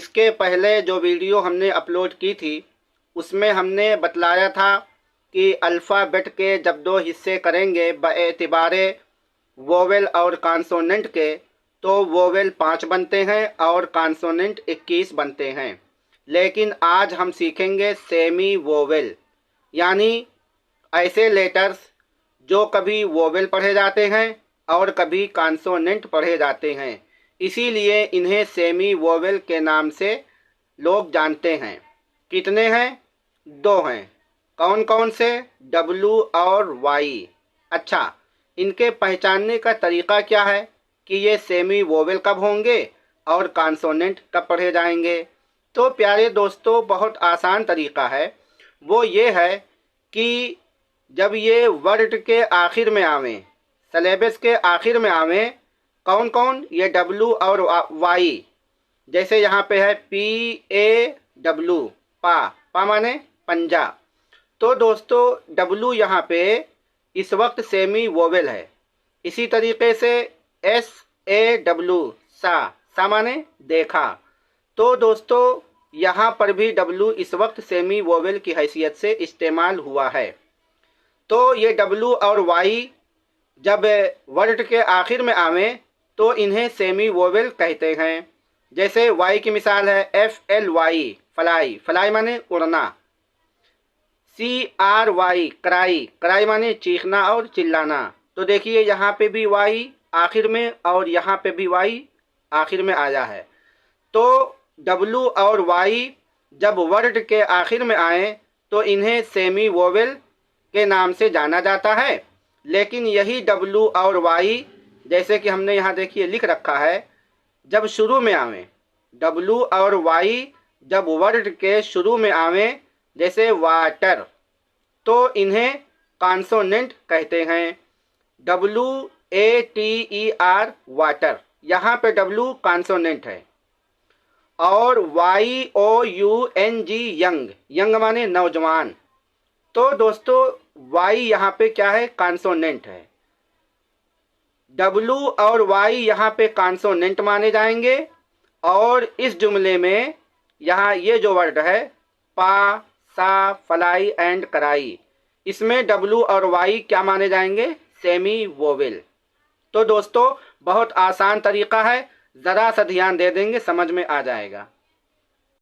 इसके पहले जो वीडियो हमने अपलोड की थी उसमें हमने बतलाया था कि अल्फ़ाबेट के जब दो हिस्से करेंगे बएतिबारे वोवेल और कॉन्सोनेंट के, तो वोवेल 5 बनते हैं और कॉन्सोनेंट 21 बनते हैं। लेकिन आज हम सीखेंगे सेमी वोवेल, यानी ऐसे लेटर्स जो कभी वोवेल पढ़े जाते हैं और कभी कॉन्सोनेंट पढ़े जाते हैं, इसीलिए इन्हें सेमी वोवेल के नाम से लोग जानते हैं। कितने हैं? 2 हैं। कौन कौन से? W और Y। अच्छा, इनके पहचानने का तरीका क्या है कि ये सेमी वोवेल कब होंगे और कॉन्सोनेंट कब पढ़े जाएंगे? तो प्यारे दोस्तों, बहुत आसान तरीका है। वो ये है कि जब ये वर्ड के आखिर में आवें, सिलेबस के आखिर में आवें, कौन कौन? ये W और Y। जैसे यहाँ पे है PAW, पा माने पंजा। तो दोस्तों W यहाँ पे इस वक्त सेमी वोवेल है। इसी तरीके से SAW, सा माने देखा। तो दोस्तों यहाँ पर भी W इस वक्त सेमी वोवेल की हैसियत से इस्तेमाल हुआ है। तो ये W और Y जब वर्ड के आखिर में आवें तो इन्हें सेमी वोवेल कहते हैं। जैसे Y की मिसाल है FLY, फ्लाई, फ्लाई माने उड़ना। CRY, कराई, कराई माने चीखना और चिल्लाना। तो देखिए यहाँ पे भी Y आखिर में और यहाँ पे भी Y आखिर में आया है। तो W और Y जब वर्ड के आखिर में आए तो इन्हें सेमी वोवेल के नाम से जाना जाता है। लेकिन यही W और Y, जैसे कि हमने यहाँ देखिए लिख रखा है, जब शुरू में आवें, W और Y जब वर्ड के शुरू में आवें, जैसे वाटर, तो इन्हें कॉन्सोनेंट कहते हैं। WATER, वाटर, यहाँ पे W कॉन्सोनेंट है। और YOUNG, यंग, यंग माने नौजवान। तो दोस्तों Y यहाँ पे क्या है? कॉन्सोनेंट है। W और Y यहाँ पे कॉन्सोनेंट माने जाएंगे। और इस जुमले में यहाँ ये जो वर्ड है पा, सा, फलाई एंड कराई, इसमें W और Y क्या माने जाएंगे? Semi vowel. तो दोस्तों बहुत आसान तरीका है, ज़रा सा ध्यान दे देंगे समझ में आ जाएगा।